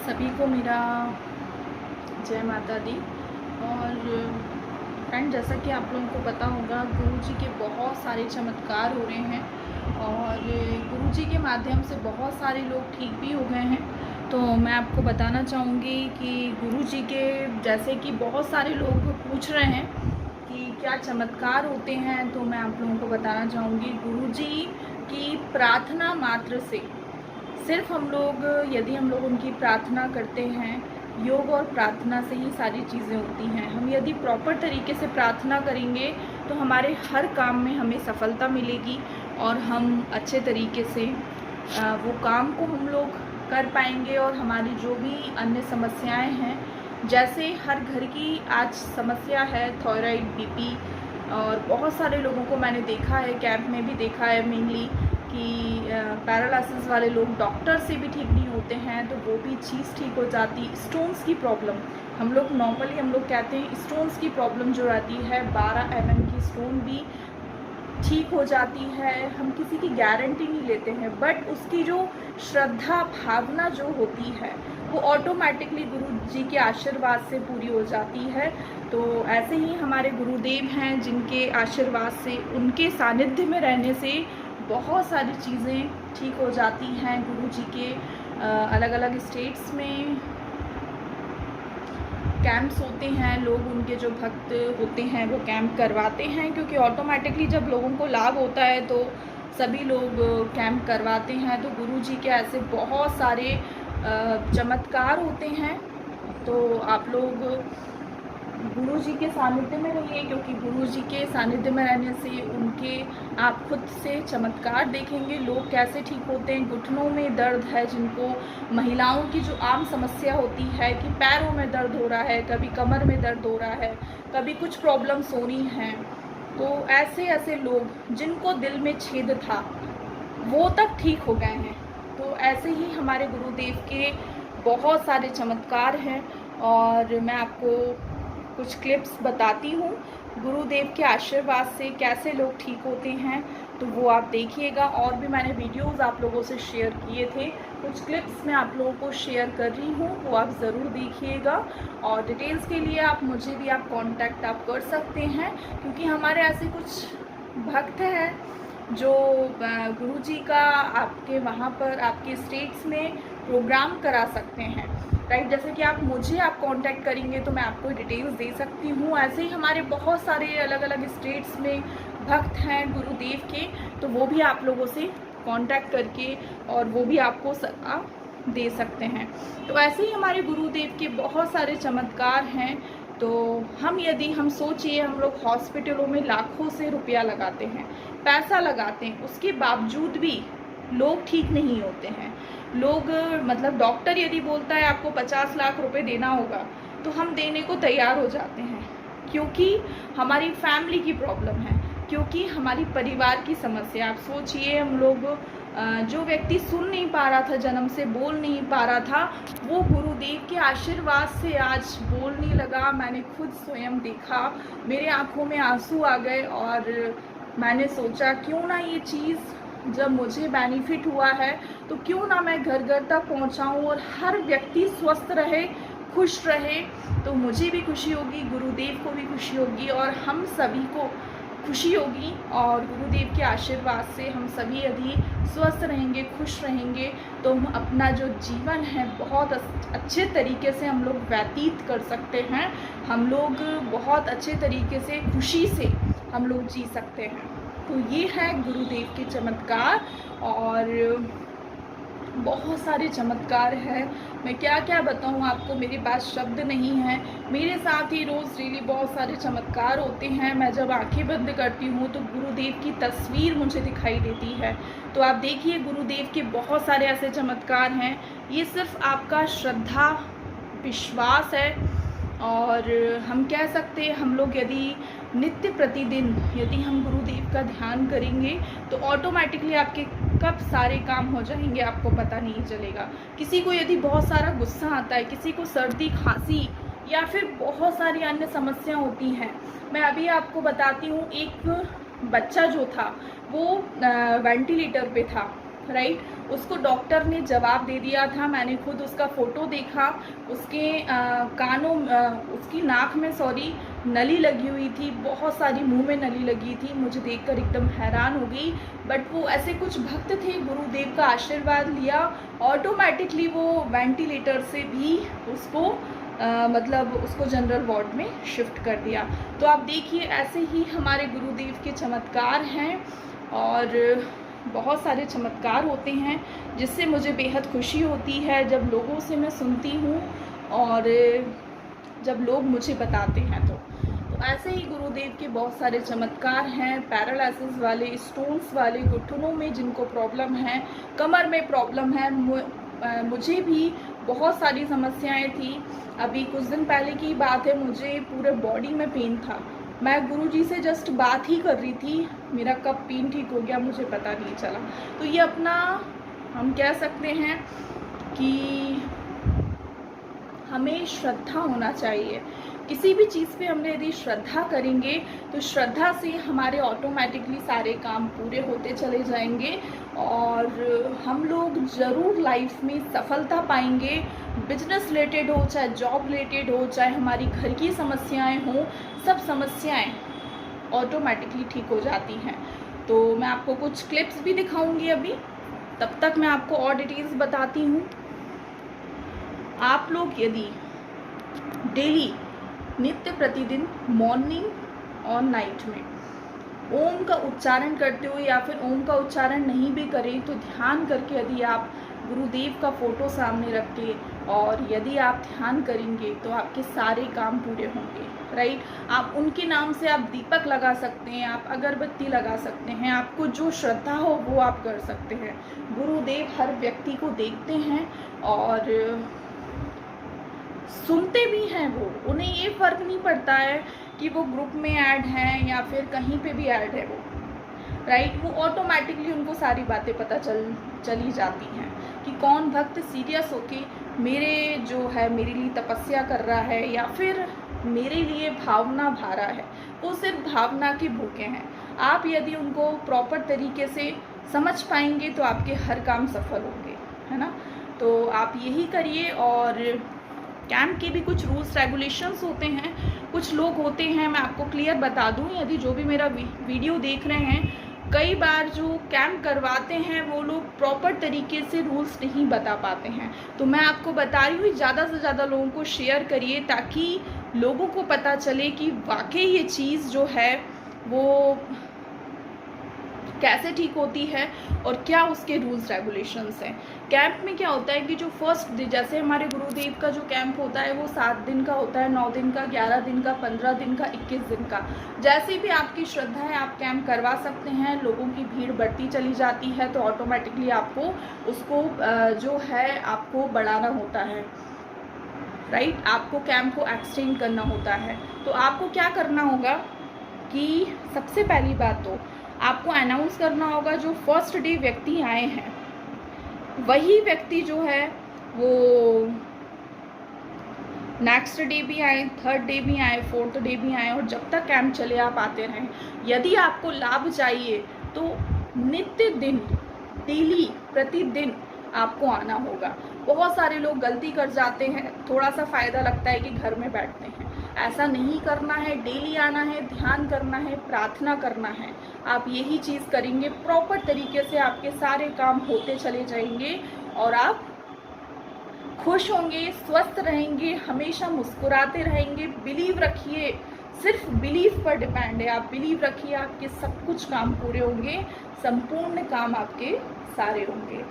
सभी को मेरा जय माता दी। और फ्रेंड, जैसा कि आप लोगों को पता होगा, गुरुजी के बहुत सारे चमत्कार हो रहे हैं और गुरुजी के माध्यम से बहुत सारे लोग ठीक भी हो गए हैं। तो मैं आपको बताना चाहूँगी कि गुरुजी के जैसे कि बहुत सारे लोग पूछ रहे हैं कि क्या चमत्कार होते हैं, तो मैं आप लोगों को बताना चाहूँगी गुरुजी की प्रार्थना मात्र से, सिर्फ यदि हम लोग उनकी प्रार्थना करते हैं, योग और प्रार्थना से ही सारी चीज़ें होती हैं। हम यदि प्रॉपर तरीके से प्रार्थना करेंगे तो हमारे हर काम में हमें सफलता मिलेगी और हम अच्छे तरीके से वो काम को हम लोग कर पाएंगे। और हमारी जो भी अन्य समस्याएं हैं, जैसे हर घर की आज समस्या है थायराइड, बीपी, और बहुत सारे लोगों को मैंने देखा है, कैंप में भी देखा है मेनली, कि पैरालिसिस वाले लोग डॉक्टर से भी ठीक नहीं होते हैं तो वो भी चीज़ ठीक हो जाती। स्टोन्स की प्रॉब्लम, हम लोग कहते हैं स्टोन्स की प्रॉब्लम जो रहती है, 12 mm की स्टोन भी ठीक हो जाती है। हम किसी की गारंटी नहीं लेते हैं, बट उसकी जो श्रद्धा भावना जो होती है वो ऑटोमेटिकली गुरु जी के आशीर्वाद से पूरी हो जाती है। तो ऐसे ही हमारे गुरुदेव हैं जिनके आशीर्वाद से, उनके सानिध्य में रहने से बहुत सारी चीज़ें ठीक हो जाती हैं। गुरु जी के अलग अलग स्टेट्स में कैंप्स होते हैं, लोग उनके जो भक्त होते हैं वो कैंप करवाते हैं, क्योंकि ऑटोमेटिकली जब लोगों को लाभ होता है तो सभी लोग कैंप करवाते हैं। तो गुरु जी के ऐसे बहुत सारे चमत्कार होते हैं। तो आप लोग गुरु जी के सानिध्य में रहिए, क्योंकि गुरु जी के सानिध्य में रहने से उनके आप खुद से चमत्कार देखेंगे। लोग कैसे ठीक होते हैं। घुटनों में दर्द है, जिनको महिलाओं की जो आम समस्या होती है कि पैरों में दर्द हो रहा है, कभी कमर में दर्द हो रहा है, कभी कुछ प्रॉब्लम्स हो रही हैं, तो ऐसे ऐसे लोग जिनको दिल में छेद था वो तक ठीक हो गए हैं। तो ऐसे ही हमारे गुरुदेव के बहुत सारे चमत्कार हैं और मैं आपको कुछ क्लिप्स बताती हूँ गुरुदेव के आशीर्वाद से कैसे लोग ठीक होते हैं। तो वो आप देखिएगा। और भी मैंने वीडियोस आप लोगों से शेयर किए थे, कुछ क्लिप्स मैं आप लोगों को शेयर कर रही हूँ, वो आप ज़रूर देखिएगा। और डिटेल्स के लिए मुझे भी कांटेक्ट कर सकते हैं, क्योंकि हमारे ऐसे कुछ भक्त हैं जो गुरुजी का आपके वहाँ पर आपके स्टेट्स में प्रोग्राम करा सकते हैं, राइट। जैसे कि आप कांटेक्ट करेंगे तो मैं आपको डिटेल्स दे सकती हूँ। ऐसे ही हमारे बहुत सारे अलग अलग स्टेट्स में भक्त हैं गुरुदेव के, तो वो भी आप लोगों से कांटेक्ट करके और वो भी आपको सलाह दे सकते हैं। तो ऐसे ही हमारे गुरुदेव के बहुत सारे चमत्कार हैं। तो यदि हम सोचिए, हम लोग हॉस्पिटलों में लाखों से रुपया लगाते हैं, पैसा लगाते हैं, उसके बावजूद भी लोग ठीक नहीं होते हैं। लोग डॉक्टर यदि बोलता है आपको 50 लाख रुपए देना होगा, तो हम देने को तैयार हो जाते हैं, क्योंकि हमारी फैमिली की प्रॉब्लम है, क्योंकि हमारी परिवार की समस्या। आप सोचिए, हम लोग जो व्यक्ति सुन नहीं पा रहा था, जन्म से बोल नहीं पा रहा था, वो गुरुदेव के आशीर्वाद से आज बोलने लगा। मैंने खुद स्वयं देखा, मेरे आंखों में आंसू आ गए और मैंने सोचा क्यों ना ये चीज़ जब मुझे बेनिफिट हुआ है तो क्यों ना मैं घर घर तक पहुंचाऊं और हर व्यक्ति स्वस्थ रहे, खुश रहे। तो मुझे भी खुशी होगी, गुरुदेव को भी खुशी होगी और हम सभी को खुशी होगी। और गुरुदेव के आशीर्वाद से हम सभी यदि स्वस्थ रहेंगे, खुश रहेंगे, तो हम अपना जो जीवन है बहुत अच्छे तरीके से हम लोग व्यतीत कर सकते हैं। हम लोग बहुत अच्छे तरीके से खुशी से हम लोग जी सकते हैं। तो ये है गुरुदेव के चमत्कार और बहुत सारे चमत्कार हैं। मैं क्या क्या बताऊँ आपको, मेरे पास शब्द नहीं है। मेरे साथ ही रोज़ डेली बहुत सारे चमत्कार होते हैं। मैं जब आंखें बंद करती हूँ तो गुरुदेव की तस्वीर मुझे दिखाई देती है। तो आप देखिए, गुरुदेव के बहुत सारे ऐसे चमत्कार हैं। ये सिर्फ आपका श्रद्धा, विश्वास है। और हम कह सकते हैं, हम लोग यदि नित्य प्रतिदिन यदि हम गुरुदेव का ध्यान करेंगे तो ऑटोमेटिकली आपके कब सारे काम हो जाएंगे आपको पता नहीं चलेगा। किसी को यदि बहुत सारा गुस्सा आता है, किसी को सर्दी, खांसी या फिर बहुत सारी अन्य समस्या होती हैं। मैं अभी आपको बताती हूँ, एक बच्चा जो था वो वेंटिलेटर पे था, राइट। उसको डॉक्टर ने जवाब दे दिया था। मैंने खुद उसका फ़ोटो देखा, उसके कानों उसकी नाक में नली लगी हुई थी, बहुत सारी मुंह में नली लगी थी। मुझे देखकर एकदम हैरान हो गई। बट वो ऐसे कुछ भक्त थे, गुरुदेव का आशीर्वाद लिया, ऑटोमेटिकली वो वेंटिलेटर से भी उसको मतलब उसको जनरल वार्ड में शिफ्ट कर दिया। तो आप देखिए, ऐसे ही हमारे गुरुदेव के चमत्कार हैं और बहुत सारे चमत्कार होते हैं, जिससे मुझे बेहद खुशी होती है जब लोगों से मैं सुनती हूँ और जब लोग मुझे बताते हैं। तो ऐसे ही गुरुदेव के बहुत सारे चमत्कार हैं। पैरालिसिस वाले, स्टोन्स वाले, घुटनों में जिनको प्रॉब्लम है, कमर में प्रॉब्लम है, मुझे भी बहुत सारी समस्याएं थी। अभी कुछ दिन पहले की बात है, मुझे पूरे बॉडी में पेन था। मैं गुरुजी से जस्ट बात ही कर रही थी, मेरा कब पेन ठीक हो गया मुझे पता नहीं चला। तो ये अपना हम कह सकते हैं कि हमें श्रद्धा होना चाहिए। किसी भी चीज़ पे हमने यदि श्रद्धा करेंगे तो श्रद्धा से हमारे ऑटोमेटिकली सारे काम पूरे होते चले जाएंगे और हम लोग ज़रूर लाइफ में सफलता पाएंगे। बिजनेस रिलेटेड हो, चाहे जॉब रिलेटेड हो, चाहे हमारी घर की समस्याएं हों, सब समस्याएं ऑटोमेटिकली ठीक हो जाती हैं। तो मैं आपको कुछ क्लिप्स भी दिखाऊंगी अभी, तब तक मैं आपको और डिटेल्स बताती हूँ। आप लोग यदि डेली नित्य प्रतिदिन मॉर्निंग और नाइट में ओम का उच्चारण करते हो या फिर ओम का उच्चारण नहीं भी करें तो ध्यान करके यदि आप गुरुदेव का फोटो सामने रख के और यदि आप ध्यान करेंगे तो आपके सारे काम पूरे होंगे। राइट, आप उनके नाम से आप दीपक लगा सकते हैं, आप अगरबत्ती लगा सकते हैं, आपको जो श्रद्धा हो वो आप कर सकते हैं। गुरुदेव हर व्यक्ति को देखते हैं और सुनते भी हैं। वो उन्हें ये फ़र्क नहीं पड़ता है कि वो ग्रुप में ऐड हैं या फिर कहीं पे भी ऐड है वो। राइट, वो ऑटोमेटिकली उनको सारी बातें पता चली जाती हैं कि कौन भक्त सीरियस होके मेरे मेरे लिए तपस्या कर रहा है या फिर मेरे लिए भावना भा रहा है। वो सिर्फ भावना के भूखे हैं। आप यदि उनको प्रॉपर तरीके से समझ पाएंगे तो आपके हर काम सफल होंगे, है ना। तो आप यही करिए। और कैंप के भी कुछ रूल्स रेगुलेशंस होते हैं, कुछ लोग होते हैं, मैं आपको क्लियर बता दूं, यदि जो भी मेरा वीडियो देख रहे हैं, कई बार जो कैंप करवाते हैं वो लोग प्रॉपर तरीके से रूल्स नहीं बता पाते हैं। तो मैं आपको बता रही हूँ, ज़्यादा से ज़्यादा लोगों को शेयर करिए ताकि लोगों को पता चले कि वाकई ये चीज़ जो है वो कैसे ठीक होती है और क्या उसके रूल्स रेगुलेशंस हैं। कैंप में क्या होता है कि जो फर्स्ट डे, जैसे हमारे गुरुदेव का जो कैंप होता है वो 7 दिन का होता है, 9 दिन का, 11 दिन का, 15 दिन का, 21 दिन का। जैसे भी आपकी श्रद्धा है आप कैंप करवा सकते हैं। लोगों की भीड़ बढ़ती चली जाती है तो ऑटोमेटिकली आपको उसको जो है आपको बढ़ाना होता है। राइट, आपको कैंप को एक्सटेंड करना होता है। तो आपको क्या करना होगा कि सबसे पहली बात तो आपको अनाउंस करना होगा जो फर्स्ट डे व्यक्ति आए हैं वही व्यक्ति जो है वो नेक्स्ट डे भी आए, थर्ड डे भी आए, फोर्थ डे भी आए और जब तक कैंप चले आप आते रहें। यदि आपको लाभ चाहिए तो नित्य दिन, डेली, प्रतिदिन आपको आना होगा। बहुत सारे लोग गलती कर जाते हैं, थोड़ा सा फ़ायदा लगता है कि घर में बैठते हैं। ऐसा नहीं करना है, डेली आना है, ध्यान करना है, प्रार्थना करना है। आप यही चीज़ करेंगे प्रॉपर तरीके से आपके सारे काम होते चले जाएंगे और आप खुश होंगे, स्वस्थ रहेंगे, हमेशा मुस्कुराते रहेंगे। बिलीव रखिए, सिर्फ बिलीव पर डिपेंड है। आप बिलीव रखिए, आपके सब कुछ काम पूरे होंगे, संपूर्ण काम आपके सारे होंगे।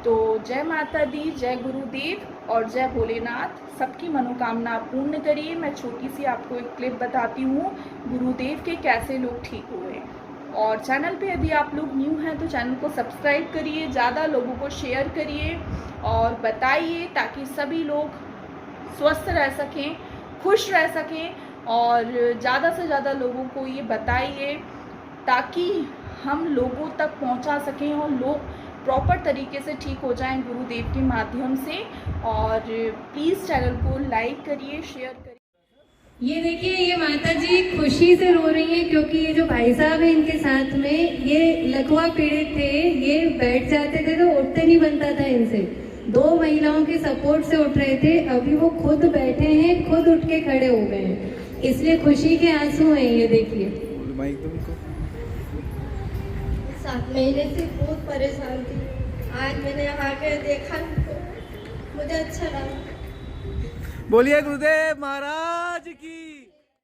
तो जय माता दी, जय गुरुदेव और जय भोलेनाथ। सबकी मनोकामना पूर्ण करिए। मैं छोटी सी आपको एक क्लिप बताती हूँ गुरुदेव के कैसे लोग ठीक हुए। और चैनल पे यदि आप लोग न्यू हैं तो चैनल को सब्सक्राइब करिए, ज़्यादा लोगों को शेयर करिए और बताइए ताकि सभी लोग स्वस्थ रह सकें, खुश रह सकें और ज़्यादा से ज़्यादा लोगों को ये बताइए ताकि हम लोगों तक पहुंचा सकें और लोग प्रॉपर तरीके से ठीक हो जाएं गुरुदेव के माध्यम से। और प्लीज़ चैनल को लाइक करिए, शेयर करिए। ये देखिए, ये माता जी खुशी से रो रही हैं क्योंकि ये जो भाई साहब हैं इनके साथ में, ये लकवा पीड़ित थे। ये बैठ जाते थे तो उठते नहीं बनता था इनसे। 2 महिलाओं के सपोर्ट से उठ रहे थे, अभी वो खुद बैठे हैं, खुद उठ के खड़े हो गए हैं, इसलिए खुशी के आंसू हैं। ये देखिए, 7 महीने से बहुत परेशान थी। आज मैंने यहाँ आके देखा तो मुझे अच्छा लगा। बोलिए गुरुदेव महाराज।